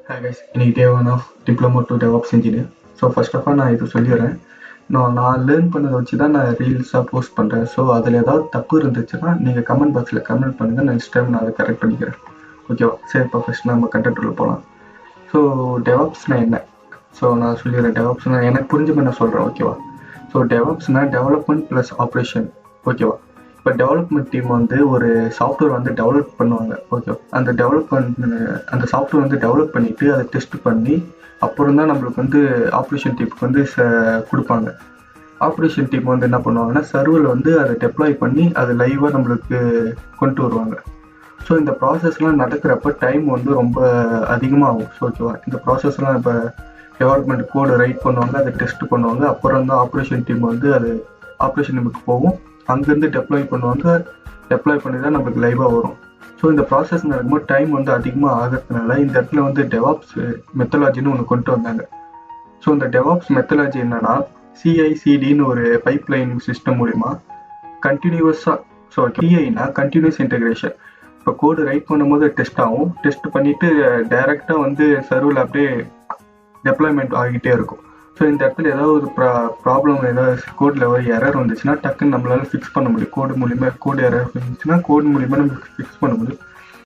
Hi guys, இன்னைக்கு day one of diploma to DevOps engineer. So first of all நான் இது சொல்லிடுறேன். நான் லேர்ன் பண்ணதை வச்சு தான் நான் ரீல்ஸாக போஸ்ட் பண்ணுறேன். ஸோ அதில் ஏதாவது தப்பு இருந்துச்சுன்னா நீங்கள் கமெண்ட் பாக்ஸில் கமெண்ட் பண்ணுங்கள். நெக்ஸ்ட் டைம் நான் அதை கரெக்ட் பண்ணிக்கிறேன். ஓகேவா? சரி, இப்போ ஃபஸ்ட் நம்ம கண்டென்ட் போகலாம். ஸோ டெவாப்ஸ்னால் என்ன? ஸோ நான் சொல்லிடுறேன். டெவாப்ஸ்னால் எனக்கு புரிஞ்ச மாதிரி நான் சொல்கிறேன். ஓகேவா? ஸோ டெவாப்ஸ்னால் டெவலப்மெண்ட் ப்ளஸ் ஆப்ரேஷன். ஓகேவா? இப்போ டெவலப்மெண்ட் டீம் வந்து ஒரு சாஃப்ட்வேர் வந்து டெவலப் பண்ணுவாங்க. ஓகே, அந்த சாஃப்ட்வேர் வந்து டெவலப் பண்ணிவிட்டு அதை டெஸ்ட் பண்ணி அப்புறம் தான் நம்மளுக்கு வந்து ஆப்ரேஷன் டீமுக்கு வந்து கொடுப்பாங்க. ஆப்ரேஷன் டீம் வந்து என்ன பண்ணுவாங்கன்னா சர்வர் வந்து அதை டெப்ளாய் பண்ணி அதை லைவாக நம்மளுக்கு கொண்டு வருவாங்க. ஸோ இந்த ப்ராசஸ்லாம் நடக்கிறப்ப டைம் வந்து ரொம்ப அதிகமாகும். ஸோ ஓகேவா, இந்த ப்ராசஸ்லாம் இப்போ டெவலப்மெண்ட் கோடு ரைட் பண்ணுவாங்க, அதை டெஸ்ட் பண்ணுவாங்க, அப்புறம் தான் ஆப்ரேஷன் டீம் வந்து அது ஆப்ரேஷன் டீமுக்கு போகும். அங்கேருந்து டெப்ளாய் பண்ணுவாங்க, டெப்ளாய் பண்ணி தான் நம்மளுக்கு லைவாக வரும். ஸோ இந்த ப்ராசஸ் நடக்கும்போது டைம் வந்து அதிகமாக ஆகிறதுனால இந்த இடத்துல வந்து டெவாப்ஸ் மெத்தடாலஜின்னு ஒன்று கொண்டு வந்தாங்க. ஸோ இந்த டெவாப்ஸ் மெத்தடாலஜி என்னன்னா சிஐசிடின்னு ஒரு பைப் லைன் சிஸ்டம் மூலிமா கண்டினியூவஸாக, ஸோ டிஐனா கண்டினியூஸ் இன்டெகிரேஷன். இப்போ கோடு ரைட் பண்ணும்போது டெஸ்ட் ஆகும், டெஸ்ட் பண்ணிவிட்டு டைரெக்டாக வந்து சர்வரில் அப்படியே டெப்ளாய்மெண்ட் ஆகிட்டே இருக்கும். ஸோ இந்த இடத்துல ஏதாவது ஒரு ப்ராப்ளம், ஏதாவது கோடில் ஒரு எரர் வந்துச்சுன்னா டக்குன்னு நம்மளால் ஃபிக்ஸ் பண்ண முடியும். கோடு மூலிமா கோடு எரர் வந்துச்சுன்னா கோடு மூலிமா நம்ம ஃபிக்ஸ் பண்ண முடியும்.